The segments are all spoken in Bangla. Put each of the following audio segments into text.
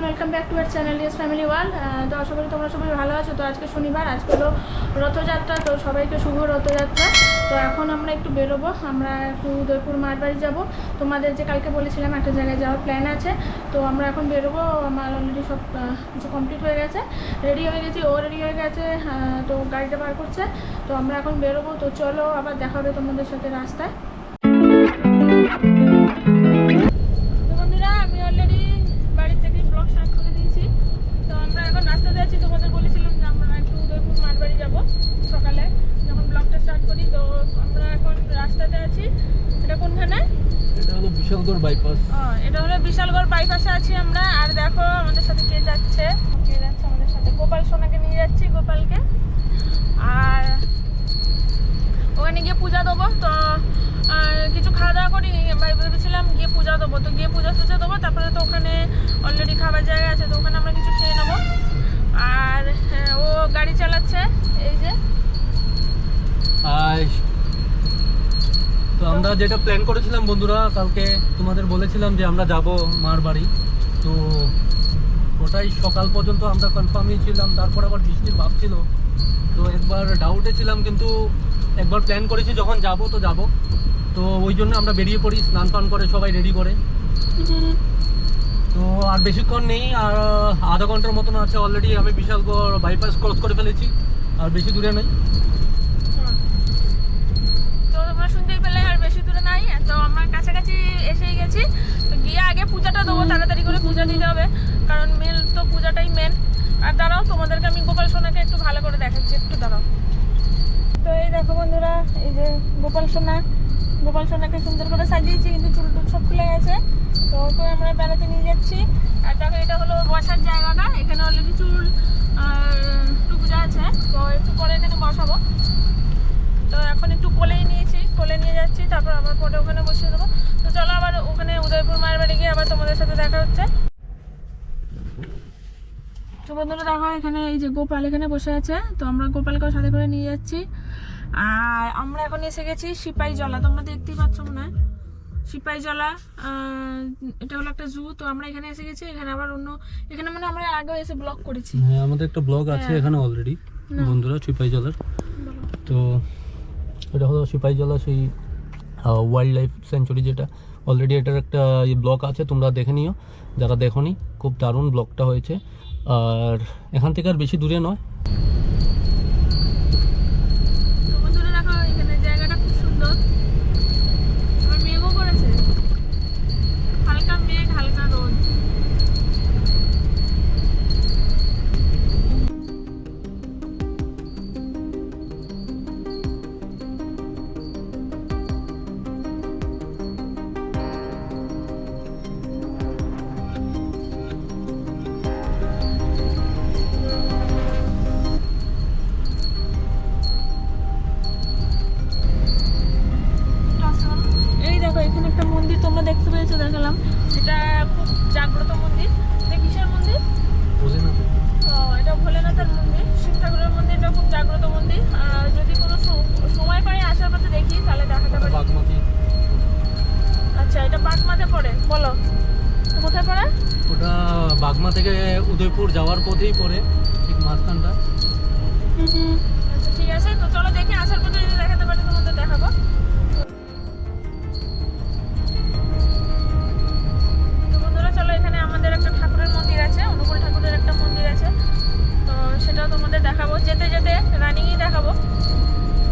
Everyone, welcome back to our channel yes family world. তো আশা করি তোমরা সবাই ভালো আছো। তো আজকে শনিবার, আজকে হলো রথযাত্রা। তো সবাইকে শুভ রথযাত্রা। তো এখন আমরা একটু বেরোবো, আমরা একটু উদয়পুর মার বাড়ি যাবো। তোমাদের যে কালকে বলেছিলাম একটা জায়গায় যাওয়ার প্ল্যান আছে, তো আমরা এখন বেরোবো। আমার অলরেডি সব কিছু কমপ্লিট হয়ে গেছে, রেডি হয়ে গেছি, ও রেডি হয়ে গেছে। তো গাড়িটা বার করছে, তো আমরা এখন বেরোবো। তো চলো আবার দেখা হবে তোমাদের সাথে রাস্তায়। আমি অলরেডি বাড়ি থেকে ব্লগ স্টার্ট করে দিয়েছি। তো আমরা এখন রাস্তাতে আছি, তোমাদের বলেছিলাম যে আমরা একটু উদয়পুর মার বাড়ি যাবো সকালে যখন ব্লগটা স্টার্ট করি। তো আমরা এখন রাস্তাতে আছি। এটা কোনখানে? এটা হলো বিশালগড় বাইপাস। এটা হলো বিশালগড় বাইপাসে আছি আমরা। আর দেখো আমাদের সাথে কে যাচ্ছে আমাদের সাথে, গোপাল সোনাকে নিয়ে যাচ্ছি, গোপালকে। আর ওখানে গিয়ে পূজা দেবো। তো কিছু খাওয়া দাওয়া করিনি, ভেবেছিলাম গিয়ে পূজা দেবো। তো গিয়ে পূজা দেবো, তারপরে তো ওখানে অলরেডি খাবার জায়গা আছে, তো ওখানে আমরা কিছু খেয়ে নেবো। আর ও গাড়ি চালাচ্ছে, এই যে। তো আমরা যেটা প্ল্যান করেছিলাম বন্ধুরা, কালকে তোমাদের বলেছিলাম যে আমরা যাব মার বাড়ি। তো ওটাই সকাল পর্যন্ত আমরা কনফার্মই ছিলাম, তারপর আবার বৃষ্টির ভাব ছিল। তো একবার ডাউটে ছিলাম, কিন্তু একবার প্ল্যান করেছি যখন যাব তো যাব। তো ওই জন্য আমরা বেরিয়ে পড়ি, স্নান টান করে সবাই রেডি করে। তো আর বেশিক্ষণ নেই, আর আধা ঘন্টার মতন আছে। অলরেডি আমি বিশালগড় বাইপাস ক্রস করে ফেলেছি, আর বেশি দূরে নেই। তো তোমরা শুনতেই পেলে, আর বেশি দূরে নাই। তো আমরা কাছাকাছি এসেই গেছি। তো গিয়ে আগে পূজাটা দেবো, তাড়াতাড়ি করে পূজা দিতে হবে, কারণ মেন তো পূজাটাই মেন। আর দাঁড়াও, তোমাদেরকে আমি গোপাল সোনাকে একটু ভালো করে দেখাচ্ছি, একটু দাঁড়াও। তো এই দেখো বন্ধুরা, এই যে গোপাল সোনাকে সুন্দর করে সাজিয়েছি, কিন্তু চুল টুল সব খুলে গেছে। তো ওকে আমরা বেড়াতে নিয়ে যাচ্ছি। আর দেখো এটা হলো বসার জায়গাটা, এখানে অলরেডি চুল আর টুকরা আছে, তো একটু পরে এখানে বসাবো। তো এখন একটু কোলেই নিয়েছি, কোলে নিয়ে যাচ্ছি, তারপর আবার পরে ওখানে বসিয়ে দেবো। তো চলো আবার ওখানে উদয়পুর মায়ের বাড়ি গিয়ে আবার তোমাদের সাথে দেখা হচ্ছে। তো বন্ধুরা দেখো, এখানে এই যে গোপাল এখানে বসে আছে, তো আমরা গোপালকেও সাথে করে নিয়ে যাচ্ছি। আর আমরা এখন এসে গেছি সিপাহীজলা, তোমরা দেখতেই পাচ্ছ মনে হয় সিপাহীজলা। এটা হলো একটা জু। তো আমরা এখানে এসে গেছি, এখানে আবার এখানে মানে আমরা আগে এসে ব্লগ করেছি। হ্যাঁ, আমাদের একটা ব্লগ আছে এখানে অলরেডি বন্ধুরা, সিপাহীজলার। তো এটা হলো সিপাহীজলা, সেই ওয়াইল্ড লাইফ স্যাঞ্চুরি, যেটা অলরেডি এটার একটা ব্লগ আছে, তোমরা দেখে নিও যারা দেখোনি। খুব দারুণ ব্লগটা হয়েছে, আর এখান থেকে আর বেশি দূরে নয়। তো বন্ধুরা দেখো, এখানে জায়গাটা খুব সুন্দর। আবার মেঘও করেছে, হালকা মেঘ হালকা রোদ। এই দেখো, এখানে একটা মন্দির তোমরা দেখতে পেয়েছো, দেখালাম। এটা খুব জাগ্রত মন্দির। এটা কিসের মন্দির? এটা ভোলেনাথের মন্দির, শিব ঠাকুরের মন্দির। এটা খুব জাগ্রত মন্দির। আর যদি কোনো সময় পাই আসার পথে দেখি, তাহলে দেখাতে পারি। আচ্ছা, এটা বাগমাতে পড়ে, বলো তো কোথায় পড়ে? ওটা বাগমা থেকে উদয়পুর যাওয়ার পথেই পড়ে, ঠিক মাঝখানটা। আচ্ছা ঠিক আছে, তো চলো দেখি, আসার পথে যদি দেখাতে পারি তোমাদের দেখাবো। তো বন্ধুরা চলো, এখানে আমাদের একটা ঠাকুরের মন্দির আছে, অনুকূল ঠাকুরের একটা মন্দির আছে। তো সেটাও তোমাদের দেখাবো, যেতে যেতে রানিংই দেখাবো,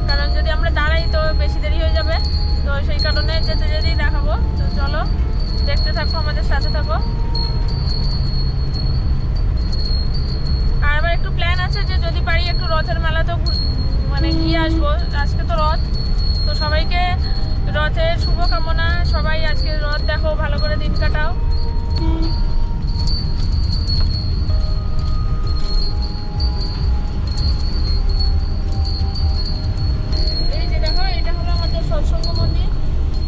কারণ যদি আমরা দাঁড়াই তো বেশি দেরি হয়ে যাবে। তো সেই কারণে যেতে যেতেই দেখাবো। তো চলো দেখতে থাকো, আমাদের সাথে থাকো। আর আবার একটু প্ল্যান আছে যে যদি পারি একটু রথের মেলাতেও মানে গিয়ে আসবো। আজকে তো রথ, তো সবাইকে রথের শুভকামনা। সবাই আজকে রথ দেখো, ভালো করে দিন কাটাও। এই যে দেখো, এটা হলো আমাদের সৎসঙ্গ মন্দির।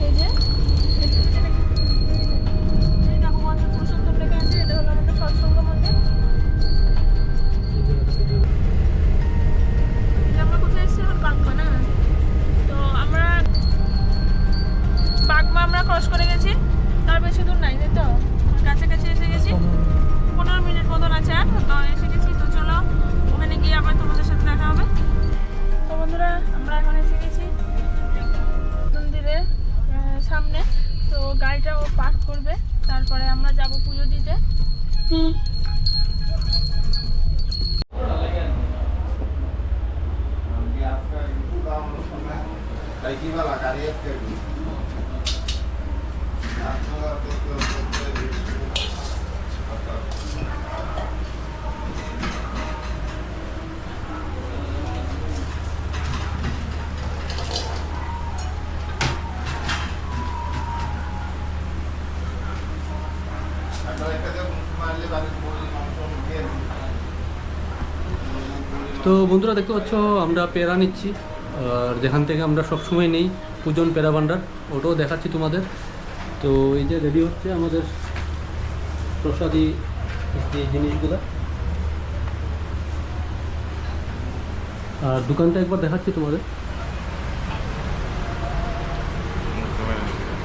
এই যে দেখো, মন্দির পুরুষোত্তম লেখা আছে, এটা হলো আমাদের সৎসঙ্গ মন্দির। আমরা কোথায় এসেছি এখন? বাগমা না? তো আমরা বাগমা ক্রস করে গেছি, তার বেশি দূর নাই, তাই তো কাছাকাছি তো বন্ধুরা দেখতে পাচ্ছ আমরা পেয়ারা নিচ্ছি, আর যেখান থেকে আমরা সবসময় নেই পূজন পেয়ারা ভান্ডার, ওটাও দেখাচ্ছি তোমাদের। তো এই যে রেডি হচ্ছে আমাদের প্রসাদী যে জিনিসগুলো, আর দোকানটা একবার দেখাচ্ছি তোমাদের।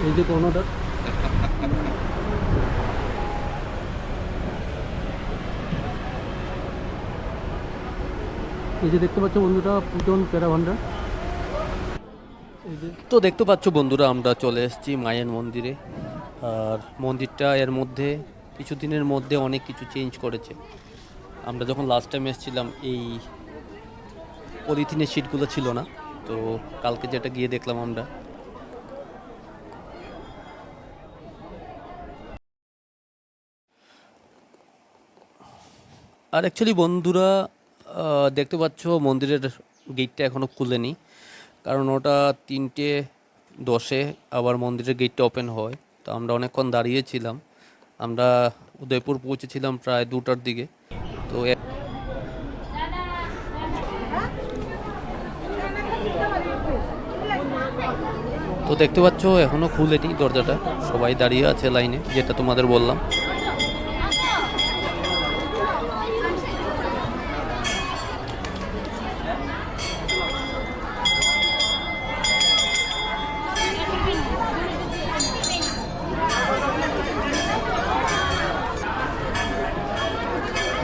এই যে কোনোটা এই যে দেখতে পাচ্ছ বন্ধুরা পূজন পেয়ারা ভান্ডার। তো দেখতে পাচ্ছ বন্ধুরা আমরা চলে এসেছি মায়ের মন্দিরে, আর মন্দিরটা এর মধ্যে কিছুদিনের মধ্যে অনেক কিছু চেঞ্জ করেছে। আমরা যখন লাস্ট টাইম এসেছিলাম এই পলিথিনের সিটগুলো ছিল না, তো কালকে যেটা গিয়ে দেখলাম আমরা। আর অ্যাকচুয়ালি বন্ধুরা দেখতে পাচ্ছ মন্দিরের গেটটা এখনও খুলেনি, কারণ ওটা 3:10 আবার মন্দিরের গেটটা ওপেন হয়। তো আমরা অনেকক্ষণ দাঁড়িয়েছিলাম, আমরা উদয়পুর পৌঁছেছিলাম প্রায় 2টার দিকে। তো তো দেখতে পাচ্ছ এখনও খুলেনি দরজাটা, সবাই দাঁড়িয়ে আছে লাইনে, যেটা তোমাদের বললাম।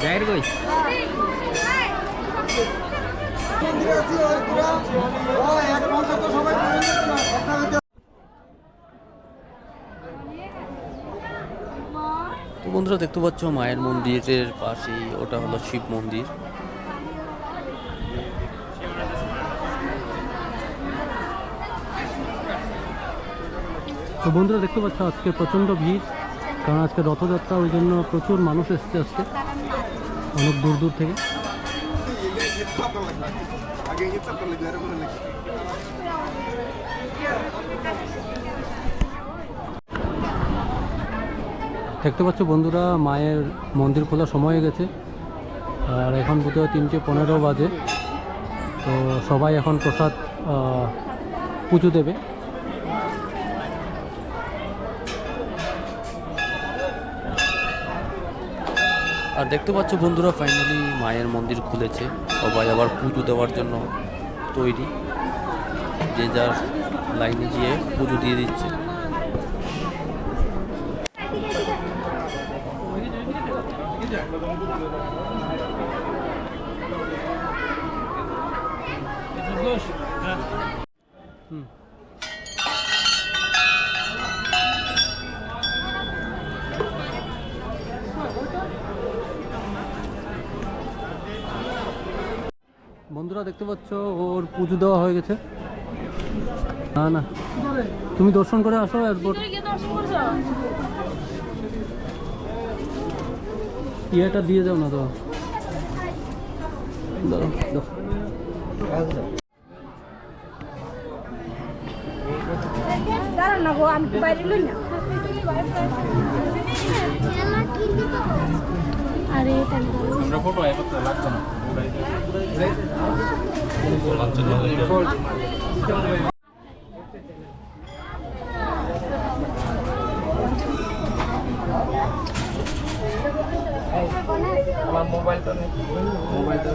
জায়গাটা কই? তো বন্ধুরা দেখতে পাচ্ছ মায়ের মন্দিরের পাশেই ওটা হলো শিব মন্দির। তো বন্ধুরা দেখতে পাচ্ছ আজকে প্রচণ্ড ভিড়, কারণ আজকে রথযাত্রা, ওই জন্য প্রচুর মানুষ এসছে আজকে অনেক দূর দূর থেকে। দেখতে পাচ্ছ বন্ধুরা মায়ের মন্দির খোলার সময় হয়ে গেছে, আর এখন বোধহয় 3:15 বাজে। তো সবাই এখন প্রসাদ পুজো দেবে। আর দেখতে পাচ্ছ বন্ধুরা ফাইনালি মায়ের মন্দির খুলেছে, সবাই আবার পুজো দেওয়ার জন্য তৈরি, যে যার লাইনে গিয়ে পুজো দিয়ে দিচ্ছে। বন্ধুরা দেখতে পাচ্ছ ওর পুজো দেওয়া হয়ে গেছে। না না, তুমি দর্শন করে আসো, এরপর ইয়েটা দিয়ে যাও না। তো দাঁড়ান না গো, আমি বাইরে লই না। আরে আমরা ফটো একত্রে লাগবে না। আমার মোবাইলটা নেই, মোবাইলটা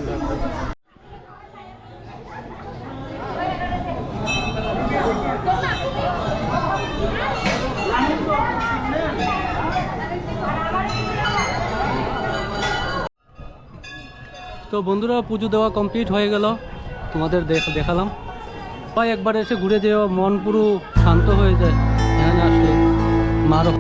তো বন্ধুরা পুজো দেওয়া কমপ্লিট হয়ে গেল, তোমাদের দেখালাম। সবাই একবার এসে ঘুরে যেও, মন পুরো শান্ত হয়ে যায় এখানে আসলে। মারও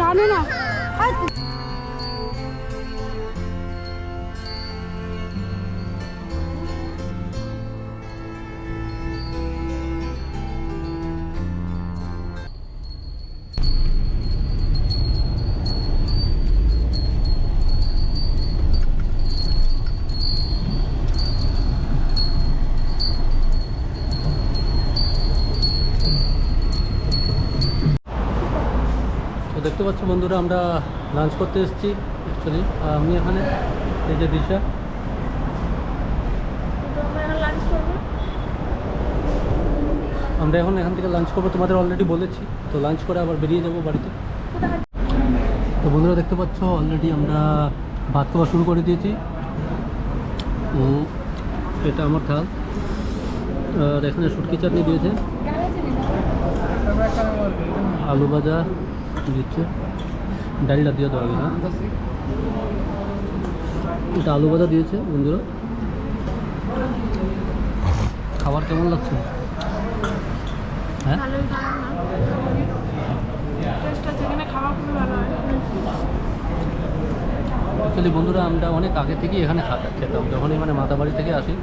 জানে না তো দেখতে পাচ্ছ বন্ধুরা, আমরা লাঞ্চ করতে এসেছি অ্যাকচুয়ালি। আমি এখানে, এই যে দিশা, লাঞ্চ করবো। আমরা এখন এখান থেকে লাঞ্চ করবো, তোমাদের অলরেডি বলেছি। তো লাঞ্চ করে আবার বেরিয়ে যাবো বাড়িতে। তো বন্ধুরা দেখতে পাচ্ছ অলরেডি আমরা ভাত খাওয়া শুরু করে দিয়েছি। এটা আমার থাল, আর এখানে শুটকি চাটনি দিয়েছে, আলু ভাজা দিচ্ছে, ডালটা দিয়ে দেওয়া গেছে। এটা আলু ভাজা দিয়েছে বন্ধুরা। খাবার কেমন লাগছে? হ্যাঁ, ভালোই, খারাপ না। টেস্টটা যেখানে খাওয়া খুবই ভালো হয়। অ্যাকচুয়ালি বন্ধুরা আমরা অনেক আগে থেকেই এখানে খেতাম, যখনই মানে মাতাবাড়ি থেকে আসি,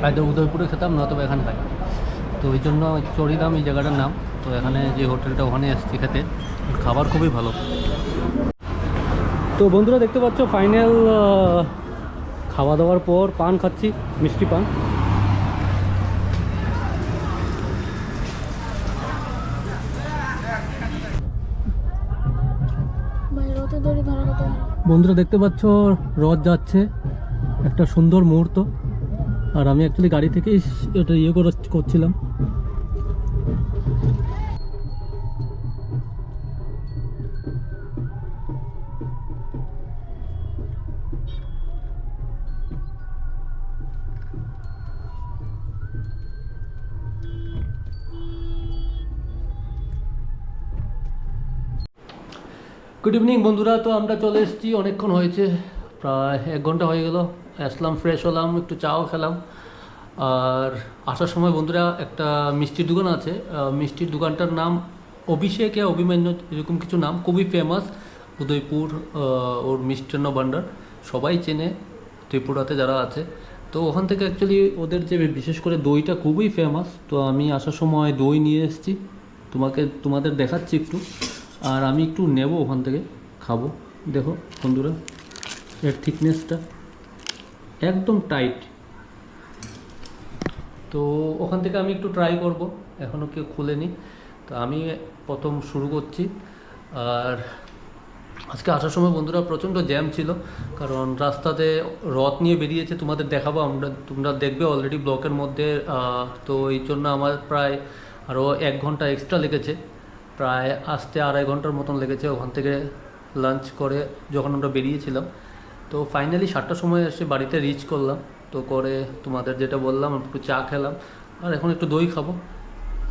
হয়তো উদয়পুরে খেতাম, নয়তো এখানে খাই। তো ওই জন্য চড়িদাম এই জায়গাটার নাম। তো এখানে যে হোটেলটা, ওখানে এসেছি খেতে, খাবার খুবই ভালো। তো বন্ধুরা দেখতে পাচ্ছ ফাইনাল খাওয়া দাওয়ার পর পান খাচ্ছি, মিষ্টি পান। বন্ধুরা দেখতে পাচ্ছ রথ যাচ্ছে, একটা সুন্দর মুহূর্ত। আর আমি অ্যাকচুয়ালি গাড়ি থেকেই এটা করছিলাম। গুড ইভিনিং বন্ধুরা। তো আমরা চলে এসেছি, অনেকক্ষণ হয়েছে, প্রায় 1 ঘন্টা হয়ে গেল। আসলাম, ফ্রেশ হলাম, একটু চাও খেলাম। আর আসার সময় বন্ধুরা একটা মিষ্টির দোকান আছে, মিষ্টির দোকানটার নাম অভিষেক অভিমান্যু এরকম কিছু নাম, খুবই ফেমাস উদয়পুর। ওর মিষ্টান্ন ভাণ্ডার সবাই চেনে ত্রিপুরাতে যারা আছে। তো ওখান থেকে অ্যাকচুয়ালি ওদের যে বিশেষ করে দইটা খুবই ফেমাস। তো আমি আসার সময় দই নিয়ে এসেছি, তোমাদের দেখাচ্ছি একটু। আর আমি একটু নেব ওখান থেকে, খাবো। দেখো বন্ধুরা এর থিকনেসটা একদম টাইট। তো ওখান থেকে আমি একটু ট্রাই করব, এখনও কেউ খুলেনি। তো আমি প্রথম শুরু করছি। আর আজকে আসার সময় বন্ধুরা প্রচণ্ড জ্যাম ছিল, কারণ রাস্তাতে রথ নিয়ে বেরিয়েছে, তোমাদের দেখাবো তোমরা দেখবে অলরেডি ব্লকের মধ্যে। তো এই জন্য আমার প্রায় আরও 1 ঘন্টা এক্সট্রা লেগেছে, প্রায় আসতে 2.5 ঘন্টার মতন লেগেছে ওখান থেকে লাঞ্চ করে যখন আমরা বেরিয়েছিলাম। তো ফাইনালি 7টার সময় এসে বাড়িতে রিচ করলাম। তো করে তোমাদের যেটা বললাম, একটু চা খেলাম, আর এখন একটু দই খাবো।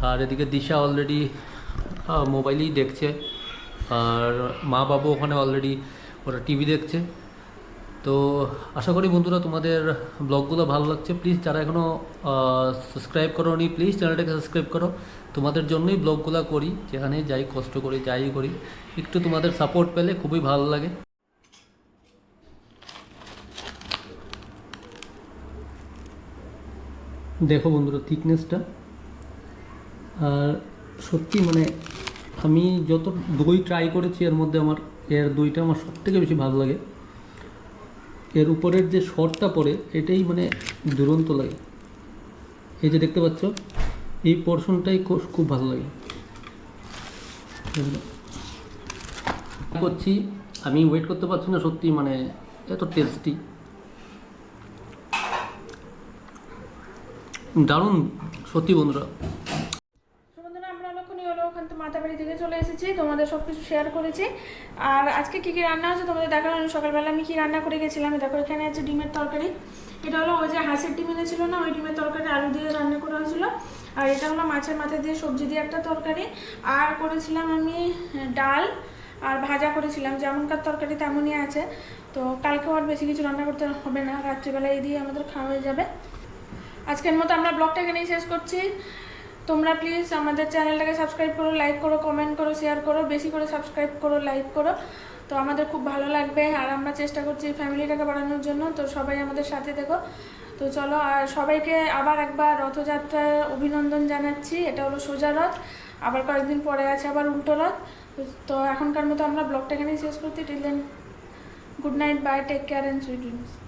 আর এদিকে দিশা অলরেডি মোবাইলেই দেখছে, আর মা বাবু ওখানে অলরেডি ওরা টিভি দেখছে। তো আশা করি বন্ধুরা তোমাদের ব্লগগুলো ভালো লাগছে। প্লিজ যারা এখনও সাবস্ক্রাইব করো নি, প্লিজ চ্যানেলটাকে সাবস্ক্রাইব করো। তোমাদের জন্যই ব্লগগুলো করি, যেখানে যাই কষ্ট করি, যাই করি, একটু তোমাদের সাপোর্ট পেলে খুবই ভালো লাগে। দেখো বন্ধুরা থিকনেসটা, আর সত্যি মানে আমি যত দই ট্রাই করেছি এর মধ্যে এর দইটা আমার সবথেকে বেশি ভালো লাগে। এর উপরের যে শর্টটা পড়ে এটাই মানে দুরন্ত লাগে। এই যে দেখতে পাচ্ছ, এই পোর্শনটাই খুব ভালো লাগে। করছি আমি ওয়েট করতে পারছি না, সত্যি মানে এত টেস্টি, দারুণ সত্যি বন্ধুরা। আমরা অনেকক্ষণই হলো ওখান থেকে মাতাবাড়ি থেকে চলে এসেছি, তোমাদের সব কিছু শেয়ার করেছি। আর আজকে কী কী রান্না হচ্ছে তোমাদের দেখানো, সকালবেলা আমি কী রান্না করে গেছিলাম। দেখো এখানে আছে ডিমের তরকারি, এটা হলো ওই যে হাঁসের ডিম এনেছিল না, ওই ডিমের তরকারি আলু দিয়ে রান্না করা হয়েছিল। আর এটা হলো মাছের মাথা দিয়ে সবজি দিয়ে একটা তরকারি। আর করেছিলাম আমি ডাল আর ভাজা করেছিলাম, যেমনকার তরকারি তেমনই আছে। তো কালকেও আর বেশি কিছু রান্না করতে হবে না, রাত্রিবেলা এই দিয়ে আমাদের খাওয়া হয়ে যাবে। আজকের মতো আমরা ব্লগটা এখানেই শেষ করছি। তোমরা প্লিজ আমাদের চ্যানেলটাকে সাবস্ক্রাইব করো, লাইক করো, কমেন্ট করো, শেয়ার করো, বেশি করে সাবস্ক্রাইব করো, লাইক করো। তো আমাদের খুব ভালো লাগবে, আর আমরা চেষ্টা করছি ফ্যামিলিটাকে বাড়ানোর জন্য। তো সবাই আমাদের সাথে দেখো। তো চলো, আর সবাইকে আবার একবার রথযাত্রার অভিনন্দন জানাচ্ছি। এটা হলো সোজা রথ, আবার কয়েকদিন পরে আছে আবার উল্টো রথ। তো এখনকার মতো আমরা ব্লগটা এখানেই শেষ করছি। Till then, good night, bye, take care and sweet dreams.